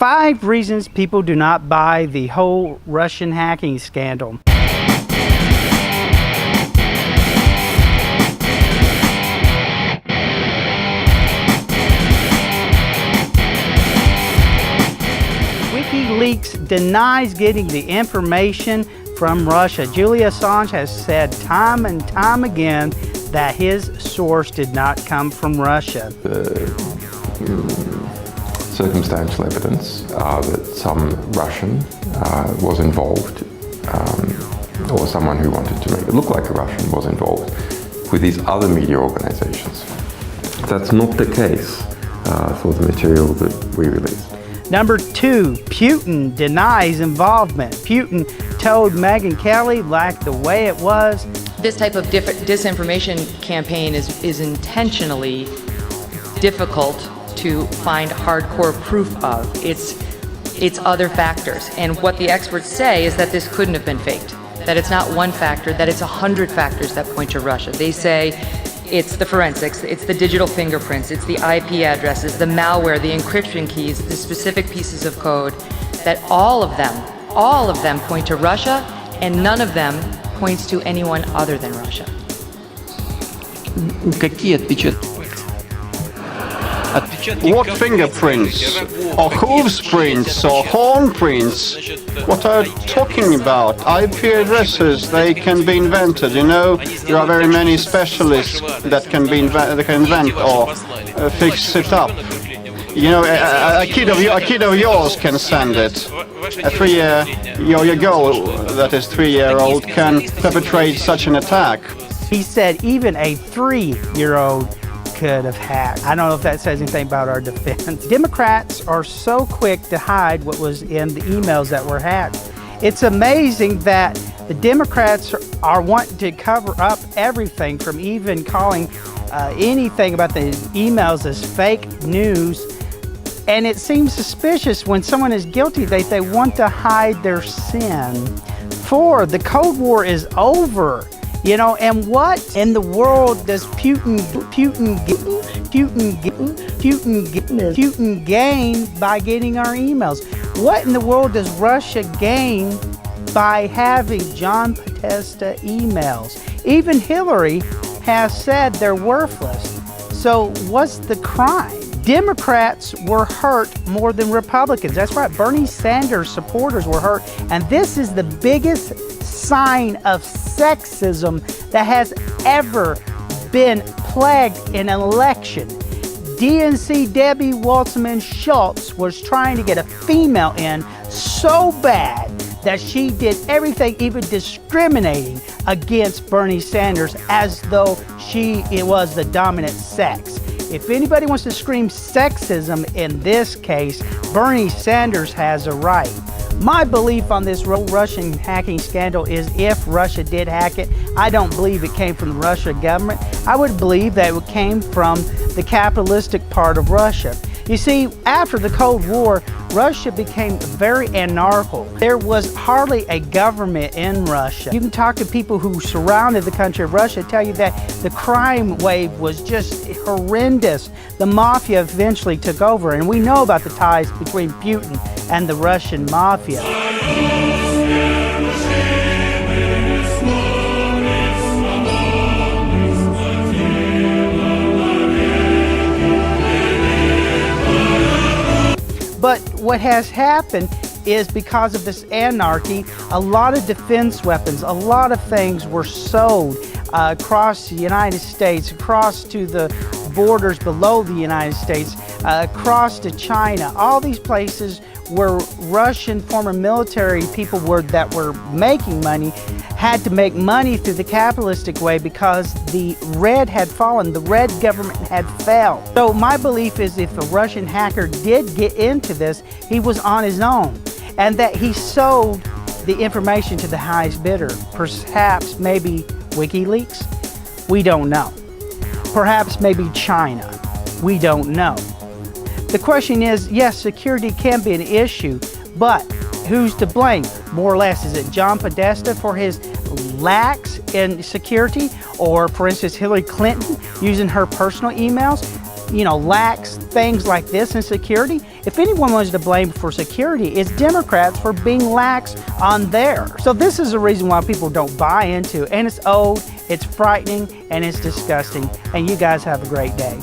5 reasons people do not buy the whole Russian hacking scandal. WikiLeaks denies getting the information from Russia. Julian Assange has said time and time again that his source did not come from Russia. Circumstantial evidence that some Russian was involved, or someone who wanted to make it look like a Russian was involved with these other media organizations. That's not the case for the material that we released. Number 2, Putin denies involvement. Putin told Megyn Kelly like the way it was. This type of disinformation campaign is intentionally difficult to find hardcore proof of. It's other factors. And what the experts say is that this couldn't have been faked, that it's not one factor, that it's 100 factors that point to Russia. They say it's the forensics, it's the digital fingerprints, it's the IP addresses, the malware, the encryption keys, the specific pieces of code, that all of them point to Russia, and none of them points to anyone other than Russia. What fingerprints, or hooves prints, or horn prints? What are you talking about? IP addresses, they can be invented. You know, there are very many specialists that can invent or fix it up. You know, a kid of yours can send it. Your girl that is 3-year-old can perpetrate such an attack. He said even a 3-year-old could have hacked. I don't know if that says anything about our defense. Democrats are so quick to hide what was in the emails that were hacked. It's amazing that the Democrats are wanting to cover up everything, from even calling anything about the emails as fake news. And it seems suspicious when someone is guilty, they want to hide their sin. 4, the Cold War is over. You know, and what in the world does Putin gain by getting our emails? What in the world does Russia gain by having John Podesta emails? Even Hillary has said they're worthless. So what's the crime? Democrats were hurt more than Republicans. That's right, Bernie Sanders supporters were hurt. And this is the biggest sign of sexism that has ever been plagued in an election. DNC Debbie Wasserman Schultz was trying to get a female in so bad that she did everything, even discriminating against Bernie Sanders as though it was the dominant sex. If anybody wants to scream sexism in this case, Bernie Sanders has a right. My belief on this Russian hacking scandal is if Russia did hack it, I don't believe it came from the Russian government. I would believe that it came from the capitalistic part of Russia. You see, after the Cold War, Russia became very anarchical. There was hardly a government in Russia. You can talk to people who surrounded the country of Russia, tell you that the crime wave was just horrendous. The mafia eventually took over, and we know about the ties between Putin and the Russian mafia. But what has happened is because of this anarchy, a lot of defense weapons, a lot of things were sold across the United States, across to the borders below the United States, across to China. All these places where Russian former military people that were making money had to make money through the capitalistic way because the Red had fallen, the Red government had failed. So my belief is if a Russian hacker did get into this, he was on his own, and that he sold the information to the highest bidder. Perhaps maybe WikiLeaks? We don't know. Perhaps maybe China? We don't know. The question is, yes, security can be an issue, but who's to blame? More or less, is it John Podesta for his lacks in security? Or, for instance, Hillary Clinton using her personal emails? lacks things like this in security, if anyone was to blame for security, it's Democrats for being lax on theirs. So this is the reason why people don't buy into it. And it's old, it's frightening, and it's disgusting. And you guys have a great day.